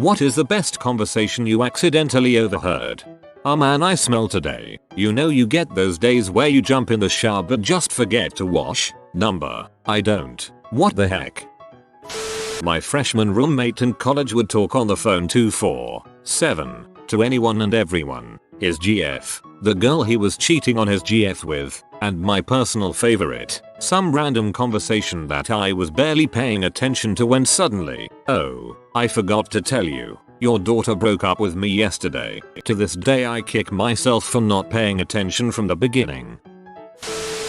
What is the best conversation you accidentally overheard? Oh man, I smell today. You know you get those days where you jump in the shower but just forget to wash? Number. I don't. What the heck? My freshman roommate in college would talk on the phone 24/7 to anyone and everyone. His GF, the girl he was cheating on his GF with, and my personal favorite, some random conversation that I was barely paying attention to when suddenly, oh, I forgot to tell you, your daughter broke up with me yesterday. To this day I kick myself for not paying attention from the beginning.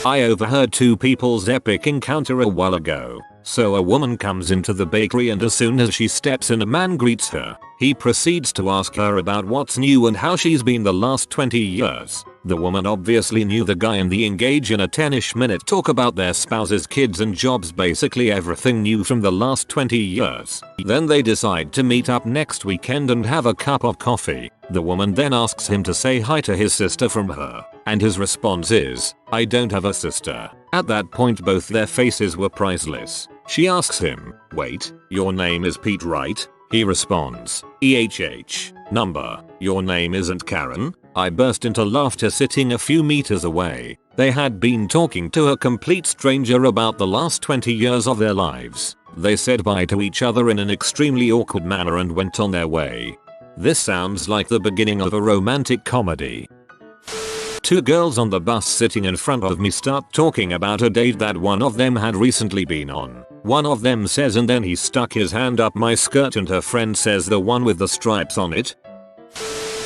I overheard two people's epic encounter a while ago. So a woman comes into the bakery and as soon as she steps in a man greets her. He proceeds to ask her about what's new and how she's been the last 20 years. The woman obviously knew the guy and they engage in a 10ish minute talk about their spouses, kids and jobs, basically everything new from the last 20 years. Then they decide to meet up next weekend and have a cup of coffee. The woman then asks him to say hi to his sister from her, and his response is, I don't have a sister. At that point both their faces were priceless. She asks him, wait, your name is Pete, right? He responds, EHH. Number, your name isn't Karen? I burst into laughter sitting a few meters away. They had been talking to a complete stranger about the last 20 years of their lives. They said bye to each other in an extremely awkward manner and went on their way. This sounds like the beginning of a romantic comedy. Two girls on the bus sitting in front of me start talking about a date that one of them had recently been on. One of them says, and then he stuck his hand up my skirt, and her friend says, the one with the stripes on it.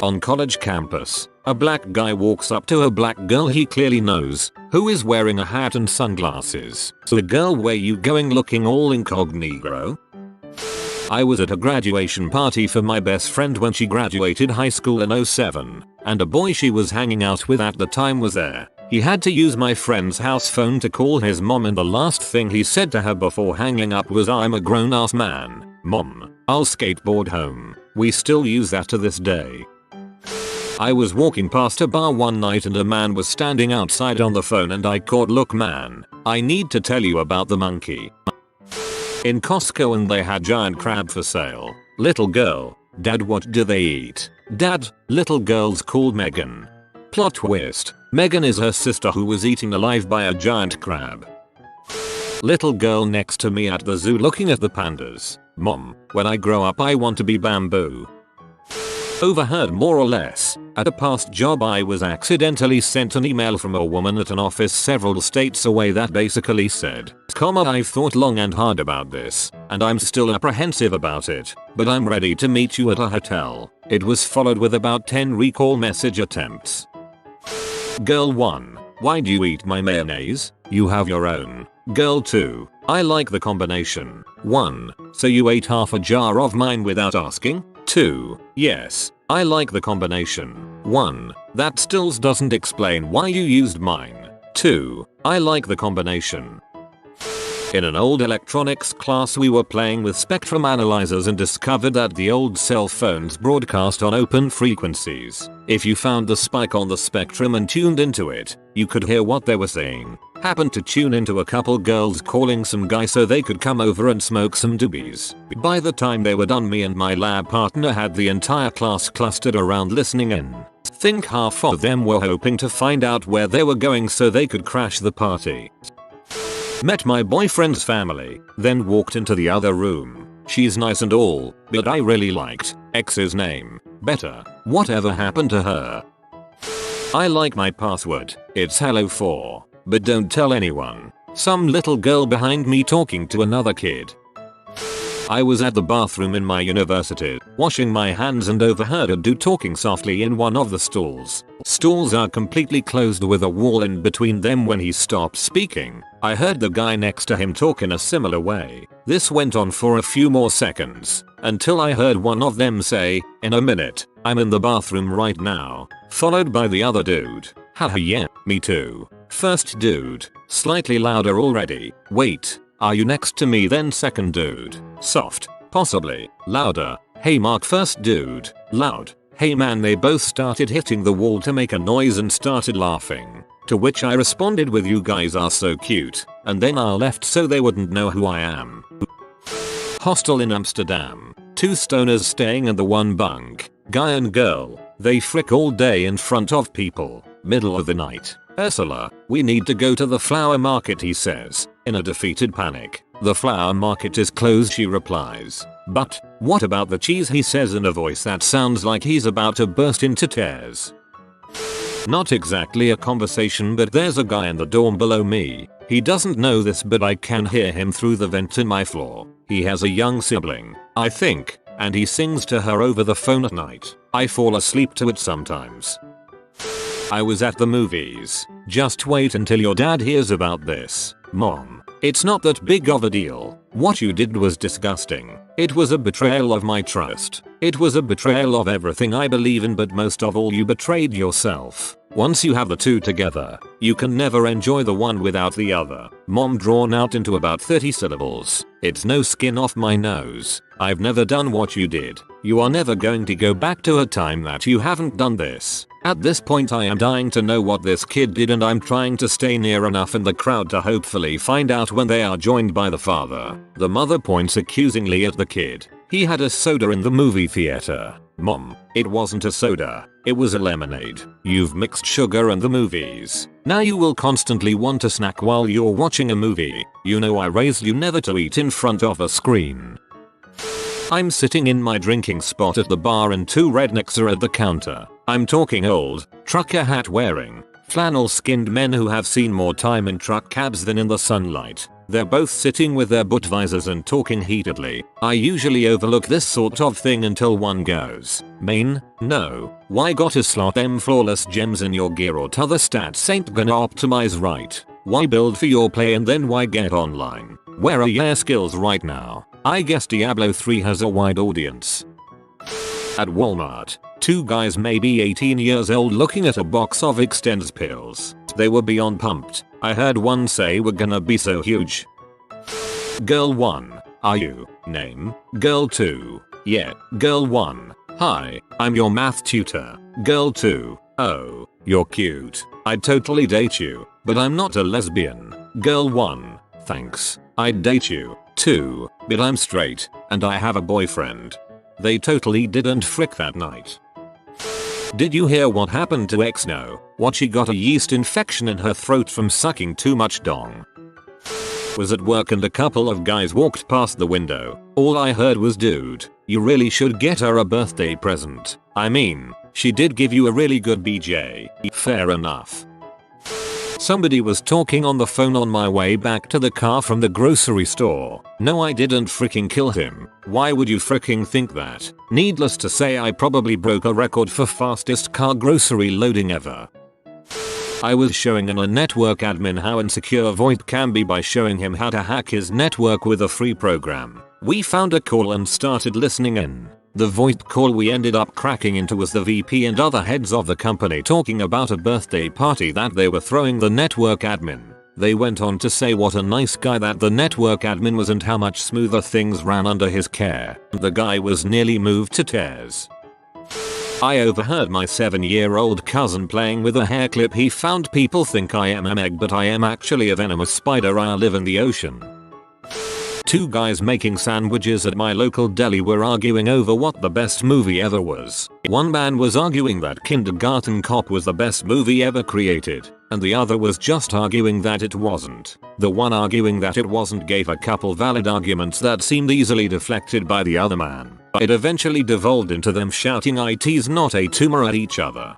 On college campus, a black guy walks up to a black girl he clearly knows, who is wearing a hat and sunglasses. So girl, where you going looking all incognito? I was at a graduation party for my best friend when she graduated high school in 07, and a boy she was hanging out with at the time was there. He had to use my friend's house phone to call his mom, and the last thing he said to her before hanging up was, I'm a grown ass man, mom, I'll skateboard home. We still use that to this day. I was walking past a bar one night and a man was standing outside on the phone and I caught, look man, I need to tell you about the monkey. In Costco and they had giant crab for sale. Little girl, dad, what do they eat? Dad, little girl's called Megan. Plot twist, Megan is her sister who was eaten alive by a giant crab. Little girl next to me at the zoo looking at the pandas. Mom, when I grow up I want to be bamboo. Overheard more or less. At a past job I was accidentally sent an email from a woman at an office several states away that basically said, I've thought long and hard about this, and I'm still apprehensive about it, but I'm ready to meet you at a hotel. It was followed with about 10 recall message attempts. Girl 1, why do you eat my mayonnaise? You have your own. Girl 2, I like the combination. 1, so you ate half a jar of mine without asking? 2, yes, I like the combination. 1, that still doesn't explain why you used mine. 2, I like the combination. In an old electronics class we were playing with spectrum analyzers and discovered that the old cell phones broadcast on open frequencies. If you found the spike on the spectrum and tuned into it, you could hear what they were saying. Happened to tune into a couple girls calling some guy so they could come over and smoke some doobies. By the time they were done, me and my lab partner had the entire class clustered around listening in. Think half of them were hoping to find out where they were going so they could crash the party. Met my boyfriend's family, then walked into the other room. She's nice and all, but I really liked X's name better. Whatever happened to her? I like my password. It's hello4, but don't tell anyone. Some little girl behind me talking to another kid. I was at the bathroom in my university, washing my hands and overheard a dude talking softly in one of the stalls. Stalls are completely closed with a wall in between them. When he stopped speaking, I heard the guy next to him talk in a similar way. This went on for a few more seconds, until I heard one of them say, in a minute, I'm in the bathroom right now, followed by the other dude, haha yeah, me too. First dude, slightly louder already, wait, are you next to me? Then second dude, soft, possibly, louder, hey Mark. First dude, loud, hey man. They both started hitting the wall to make a noise and started laughing, to which I responded with, you guys are so cute, and then I left so they wouldn't know who I am. Hostel in Amsterdam. Two stoners staying in the one bunk. Guy and girl. They frick all day in front of people. Middle of the night. Ursula, we need to go to the flower market, he says, in a defeated panic. The flower market is closed, she replies. But, what about the cheese, he says in a voice that sounds like he's about to burst into tears. Not exactly a conversation, but there's a guy in the dorm below me. He doesn't know this, but I can hear him through the vent in my floor. He has a young sibling, I think, and he sings to her over the phone at night. I fall asleep to it sometimes. I was at the movies. Just wait until your dad hears about this. Mom, it's not that big of a deal. What you did was disgusting. It was a betrayal of my trust. It was a betrayal of everything I believe in, but most of all you betrayed yourself. Once you have the two together, you can never enjoy the one without the other. Mom, drawn out into about 30 syllables. It's no skin off my nose. I've never done what you did. You are never going to go back to a time that you haven't done this. At this point I am dying to know what this kid did, and I'm trying to stay near enough in the crowd to hopefully find out when they are joined by the father. The mother points accusingly at the kid. He had a soda in the movie theater. Mom, it wasn't a soda. It was a lemonade. You've mixed sugar in the movies. Now you will constantly want a snack while you're watching a movie. You know I raised you never to eat in front of a screen. I'm sitting in my drinking spot at the bar and two rednecks are at the counter. I'm talking old, trucker hat wearing, flannel skinned men who have seen more time in truck cabs than in the sunlight. They're both sitting with their butt visors and talking heatedly. I usually overlook this sort of thing until one goes, "Main? No. Why got a slot them flawless gems in your gear or t'other stats ain't gonna optimize right? Why build for your play and then why get online? Where are your skills right now? I guess Diablo 3 has a wide audience." At Walmart, two guys maybe 18 years old looking at a box of Extends pills. They were beyond pumped. I heard one say we're gonna be so huge. Girl 1, are you? Name? Girl 2, yeah. Girl 1, hi, I'm your math tutor. Girl 2, oh, you're cute. I'd totally date you, but I'm not a lesbian. Girl 1, thanks, I'd date you, too, but I'm straight, and I have a boyfriend. They totally didn't frick that night. Did you hear what happened to Exno? What, she got a yeast infection in her throat from sucking too much dong. Was at work and a couple of guys walked past the window. All I heard was, "Dude, you really should get her a birthday present. I mean, she did give you a really good BJ. Fair enough." Somebody was talking on the phone on my way back to the car from the grocery store. No, I didn't freaking kill him. Why would you freaking think that? Needless to say, I probably broke a record for fastest car grocery loading ever. I was showing a network admin how insecure VoIP can be by showing him how to hack his network with a free program. We found a call and started listening in. The VoIP call we ended up cracking into was the VP and other heads of the company talking about a birthday party that they were throwing the network admin. They went on to say what a nice guy that the network admin was and how much smoother things ran under his care. The guy was nearly moved to tears. I overheard my 7-year-old cousin playing with a hair clip. He found people think I am a meg, but I am actually a venomous spider. I live in the ocean. Two guys making sandwiches at my local deli were arguing over what the best movie ever was. One man was arguing that Kindergarten Cop was the best movie ever created, and the other was just arguing that it wasn't. The one arguing that it wasn't gave a couple valid arguments that seemed easily deflected by the other man. It eventually devolved into them shouting "IT's not a tumor" at each other.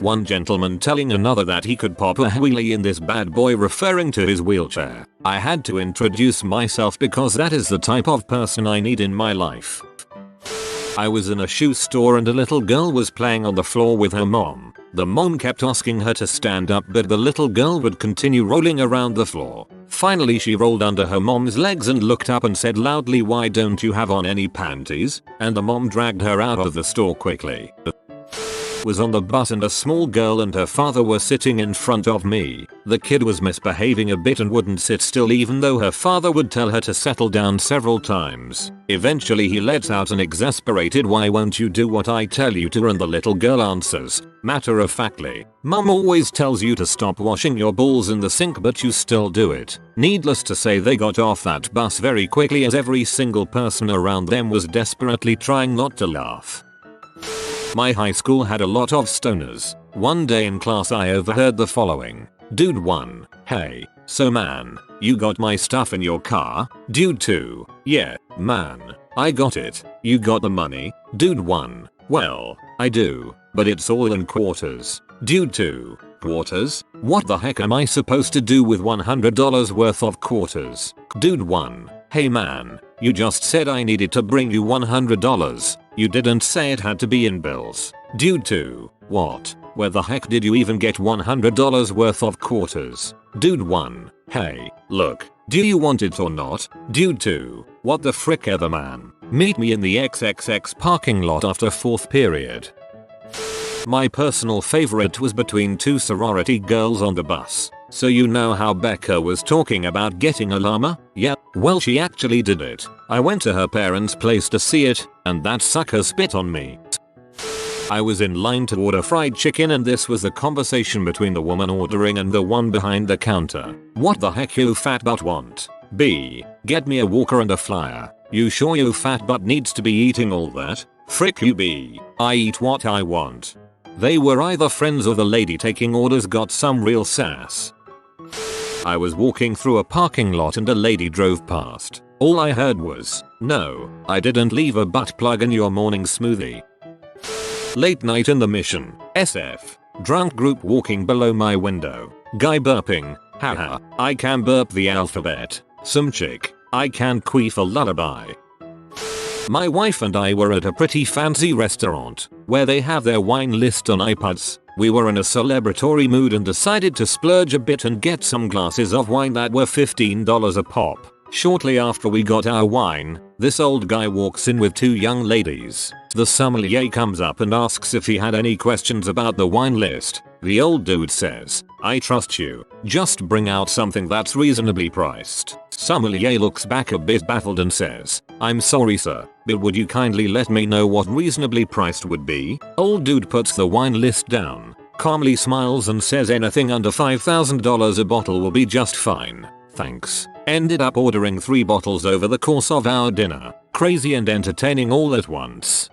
One gentleman telling another that he could pop a wheelie in this bad boy, referring to his wheelchair. I had to introduce myself because that is the type of person I need in my life. I was in a shoe store and a little girl was playing on the floor with her mom. The mom kept asking her to stand up, but the little girl would continue rolling around the floor. Finally she rolled under her mom's legs and looked up and said loudly, "Why don't you have on any panties?" And the mom dragged her out of the store quickly. was on the bus and a small girl and her father were sitting in front of me. The kid was misbehaving a bit and wouldn't sit still even though her father would tell her to settle down several times. Eventually he lets out an exasperated "Why won't you do what I tell you to?" and the little girl answers, matter of factly, "Mum always tells you to stop washing your balls in the sink but you still do it." Needless to say they got off that bus very quickly as every single person around them was desperately trying not to laugh. My high school had a lot of stoners. One day in class I overheard the following. Dude 1, "Hey, so man, you got my stuff in your car?" Dude 2, "Yeah, man, I got it. You got the money?" Dude 1, "Well, I do, but it's all in quarters." Dude 2, "Quarters? What the heck am I supposed to do with $100 worth of quarters?" Dude 1, "Hey man, you just said I needed to bring you $100. You didn't say it had to be in bills." Dude 2, "What? Where the heck did you even get $100 worth of quarters?" Dude 1, "Hey, look, do you want it or not?" Dude 2, "What the frick ever man. Meet me in the XXX parking lot after 4th period." My personal favorite was between two sorority girls on the bus. So you know how Becca was talking about getting a llama? Yeah, well she actually did it. I went to her parents' place to see it, and that sucker spit on me. I was in line to order fried chicken and this was the conversation between the woman ordering and the one behind the counter. "What the heck you fat butt want? B, get me a walker and a flyer. You sure you fat butt needs to be eating all that? Frick you B, I eat what I want." They were either friends or the lady taking orders got some real sass. I was walking through a parking lot and a lady drove past. All I heard was, "No, I didn't leave a butt plug in your morning smoothie." Late night in the Mission, SF. Drunk group walking below my window. Guy burping, "Haha, I can burp the alphabet." Some chick, "I can queef a lullaby." My wife and I were at a pretty fancy restaurant where they have their wine list on iPads. We were in a celebratory mood and decided to splurge a bit and get some glasses of wine that were $15 a pop. Shortly after we got our wine, this old guy walks in with two young ladies. The sommelier comes up and asks if he had any questions about the wine list. The old dude says, "I trust you. Just bring out something that's reasonably priced." Sommelier looks back a bit baffled and says, "I'm sorry sir, but would you kindly let me know what reasonably priced would be?" Old dude puts the wine list down, calmly smiles and says anything under $5,000 a bottle will be just fine. Thanks. Ended up ordering 3 bottles over the course of our dinner. Crazy and entertaining all at once.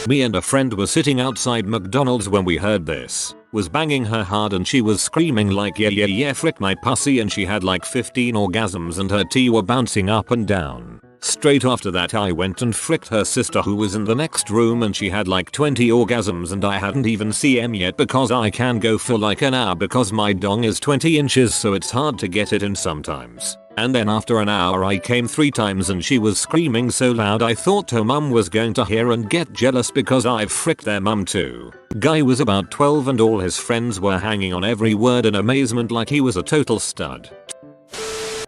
Me and a friend were sitting outside McDonald's when we heard this. Was banging her hard and she was screaming like yeah yeah yeah frick my pussy and she had like 15 orgasms and her T were bouncing up and down. Straight after that I went and fricked her sister who was in the next room and she had like 20 orgasms and I hadn't even CM yet because I can go for like an hour because my dong is 20 inches so it's hard to get it in sometimes. And then after an hour I came 3 times and she was screaming so loud I thought her mum was going to hear and get jealous because I've fricked their mum too. Guy was about 12 and all his friends were hanging on every word in amazement like he was a total stud.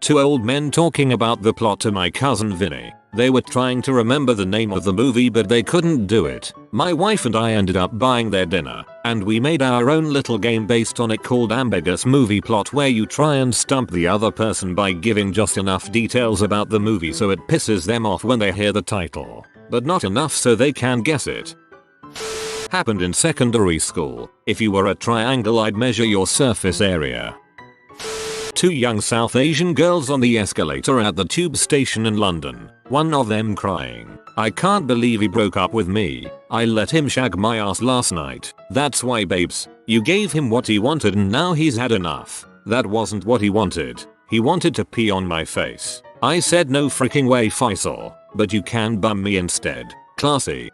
2 old men talking about the plot to my cousin Vinny. They were trying to remember the name of the movie but they couldn't do it. My wife and I ended up buying their dinner, and we made our own little game based on it called Ambiguous Movie Plot where you try and stump the other person by giving just enough details about the movie so it pisses them off when they hear the title, but not enough so they can guess it. Happened in secondary school. If you were a triangle I'd measure your surface area. 2 young South Asian girls on the escalator at the tube station in London. One of them crying, "I can't believe he broke up with me. I let him shag my ass last night." "That's why babes. You gave him what he wanted and now he's had enough." "That wasn't what he wanted. He wanted to pee on my face." I said no freaking way Faisal, but you can bum me instead. Classy.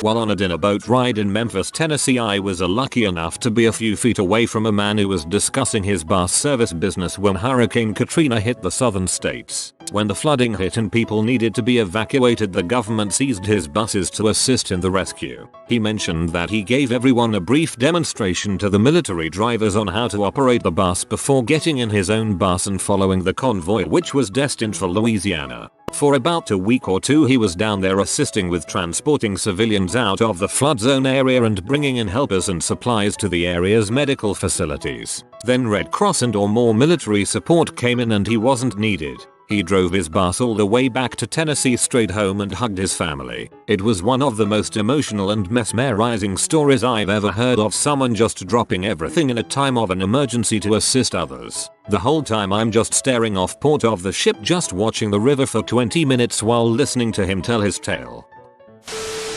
While on a dinner boat ride in Memphis, Tennessee, I was lucky enough to be a few feet away from a man who was discussing his bus service business when Hurricane Katrina hit the southern states. When the flooding hit and people needed to be evacuated, the government seized his buses to assist in the rescue. He mentioned that he gave everyone a brief demonstration to the military drivers on how to operate the bus before getting in his own bus and following the convoy which was destined for Louisiana. For about a week or two he was down there assisting with transporting civilians out of the flood zone area and bringing in helpers and supplies to the area's medical facilities. Then Red Cross and or more military support came in and he wasn't needed. He drove his bus all the way back to Tennessee straight home and hugged his family. It was one of the most emotional and mesmerizing stories I've ever heard of someone just dropping everything in a time of an emergency to assist others. The whole time I'm just staring off port of the ship just watching the river for 20 minutes while listening to him tell his tale.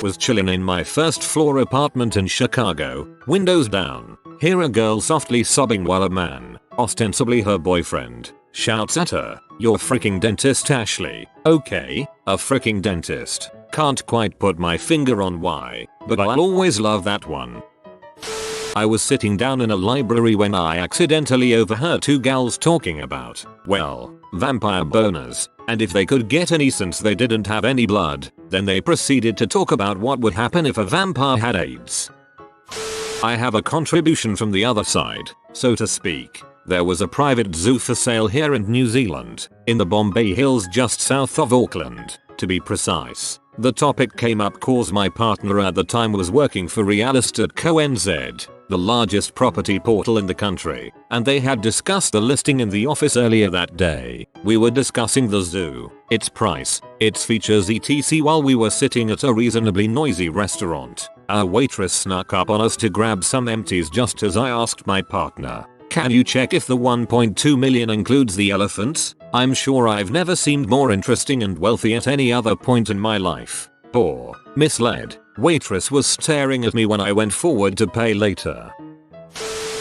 Was chilling in my first floor apartment in Chicago, windows down, hear a girl softly sobbing while a man, ostensibly her boyfriend, shouts at her, "You're freaking dentist Ashley." Okay, a freaking dentist. Can't quite put my finger on why, but I'll always love that one. I was sitting down in a library when I accidentally overheard two gals talking about, well, vampire boners, and if they could get any since they didn't have any blood. Then they proceeded to talk about what would happen if a vampire had AIDS. I have a contribution from the other side, so to speak. There was a private zoo for sale here in New Zealand, in the Bombay Hills just south of Auckland, to be precise. The topic came up cause my partner at the time was working for Real Estate Co. NZ, the largest property portal in the country, and they had discussed the listing in the office earlier that day. We were discussing the zoo, its price, its features etc. while we were sitting at a reasonably noisy restaurant. Our waitress snuck up on us to grab some empties just as I asked my partner, "Can you check if the 1.2 million includes the elephants? I'm sure I've never seemed more interesting and wealthy at any other point in my life." Poor, misled waitress was staring at me when I went forward to pay later.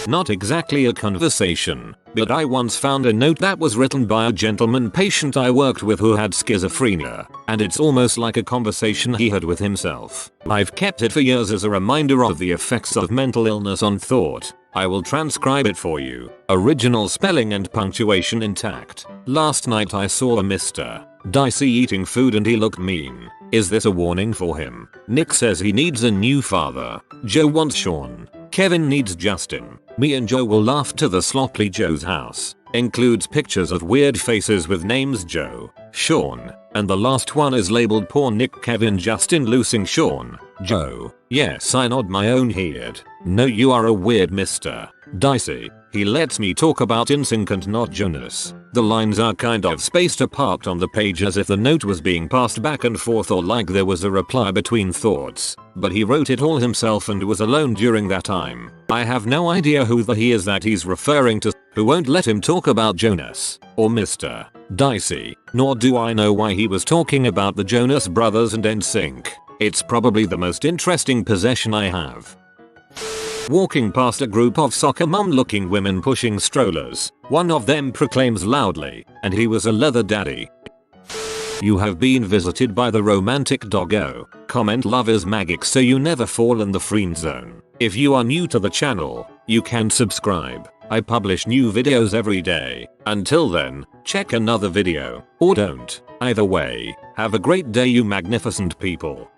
Not exactly a conversation, but I once found a note that was written by a gentleman patient I worked with who had schizophrenia, and it's almost like a conversation he had with himself. I've kept it for years as a reminder of the effects of mental illness on thought. I will transcribe it for you. Original spelling and punctuation intact. "Last night I saw a Mr. Dicey eating food and he looked mean. Is this a warning for him? Nick says he needs a new father. Joe wants Sean. Kevin needs Justin. Me and Joe will laugh to the sloppy Joe's house. Includes pictures of weird faces with names Joe, Sean, and the last one is labeled poor Nick Kevin Justin losing Sean, Joe. Yes, I nod my own head. No, you are a weird Mr. Dicey. He lets me talk about NSYNC and not Jonas. The lines are kind of spaced apart on the page as if the note was being passed back and forth or like there was a reply between thoughts. But he wrote it all himself and was alone during that time. I have no idea who the he is that he's referring to, who won't let him talk about Jonas or Mr. Dicey, nor do I know why he was talking about the Jonas Brothers and NSYNC. It's probably the most interesting possession I have. Walking past a group of soccer mom looking women pushing strollers, one of them proclaims loudly, "And he was a leather daddy." You have been visited by the romantic doggo. Comment love is magic so you never fall in the friend zone. If you are new to the channel, you can subscribe. I publish new videos every day. Until then, check another video, or don't. Either way, have a great day you magnificent people.